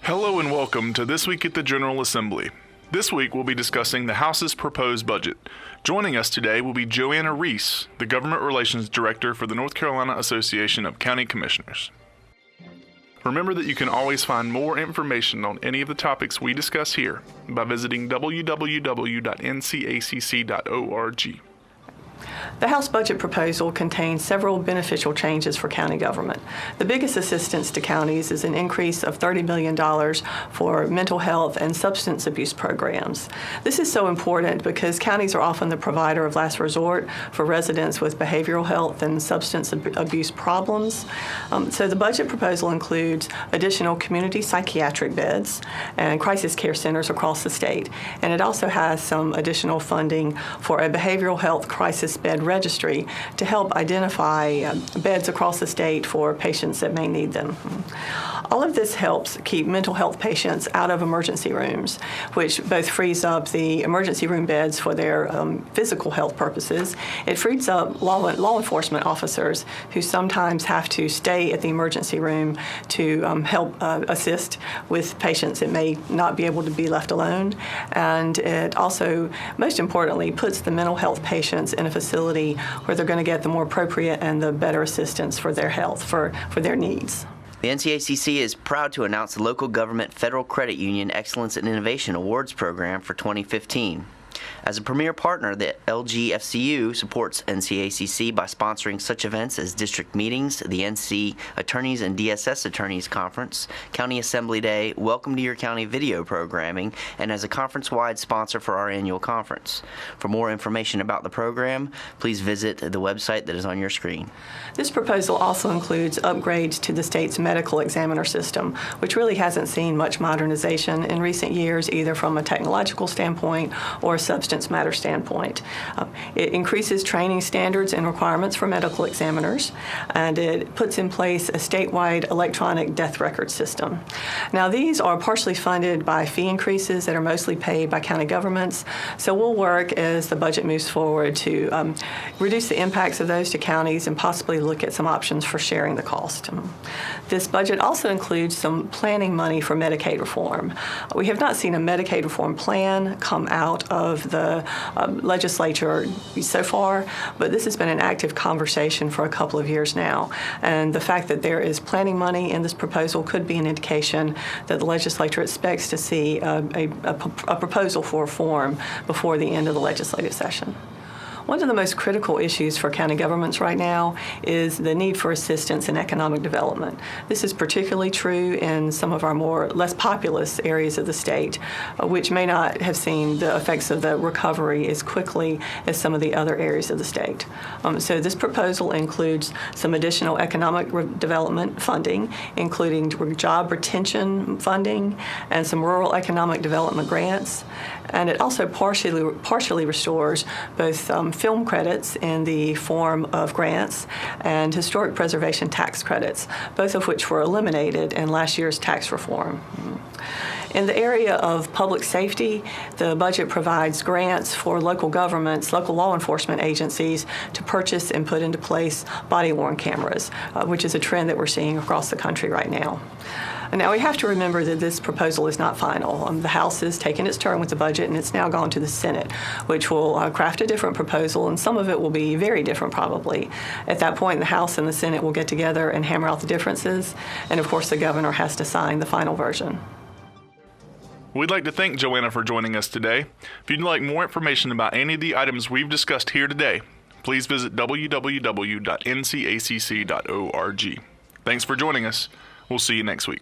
Hello and welcome to This Week at the General Assembly. This week we'll be discussing the House's proposed budget. Joining us today will be Joanna Reese, the Government Relations Director for the North Carolina Association of County Commissioners. Remember that you can always find more information on any of the topics we discuss here by visiting www.ncacc.org. The House budget proposal contains several beneficial changes for county government. The biggest assistance to counties is an increase of $30 million for mental health and substance abuse programs. This is so important because counties are often the provider of last resort for residents with behavioral health and substance abuse problems. So the budget proposal includes additional community psychiatric beds and crisis care centers across the state. And it also has some additional funding for a behavioral health crisis bed registry to help identify beds across the state for patients that may need them. All of this helps keep mental health patients out of emergency rooms, which both frees up the emergency room beds for their physical health purposes. It frees up law enforcement officers who sometimes have to stay at the emergency room to help assist with patients that may not be able to be left alone. And it also, most importantly, puts the mental health patients in a facility where they're going to get the more appropriate and the better assistance for their health, for their needs. The NCACC is proud to announce the Local Government Federal Credit Union Excellence and Innovation Awards Program for 2015. As a premier partner, the LGFCU supports NCACC by sponsoring such events as district meetings, the NC Attorneys and DSS Attorneys Conference, County Assembly Day, Welcome to Your County video programming, and as a conference-wide sponsor for our annual conference. For more information about the program, please visit the website that is on your screen. This proposal also includes upgrades to the state's medical examiner system, which really hasn't seen much modernization in recent years, either from a technological standpoint or a substance matter standpoint. It increases training standards and requirements for medical examiners, and it puts in place a statewide electronic death record system. Now, these are partially funded by fee increases that are mostly paid by county governments, so we'll work as the budget moves forward to reduce the impacts of those to counties and possibly look at some options for sharing the cost. This budget also includes some planning money for Medicaid reform. We have not seen a Medicaid reform plan come out of the legislature so far, but this has been an active conversation for a couple of years now. And the fact that there is planning money in this proposal could be an indication that the legislature expects to see a proposal for reform before the end of the legislative session. One of the most critical issues for county governments right now is the need for assistance in economic development. This is particularly true in some of our less populous areas of the state, which may not have seen the effects of the recovery as quickly as some of the other areas of the state. So this proposal includes some additional economic development funding, including job retention funding and some rural economic development grants. And it also partially restores both film credits in the form of grants and historic preservation tax credits, both of which were eliminated in last year's tax reform. In the area of public safety, the budget provides grants for local governments, local law enforcement agencies to purchase and put into place body-worn cameras, which is a trend that we're seeing across the country right now. Now, we have to remember that this proposal is not final. The House has taken its turn with the budget, and it's now gone to the Senate, which will craft a different proposal, and some of it will be very different probably. At that point, the House and the Senate will get together and hammer out the differences, and of course the governor has to sign the final version. We'd like to thank Joanna for joining us today. If you'd like more information about any of the items we've discussed here today, please visit www.ncacc.org. Thanks for joining us. We'll see you next week.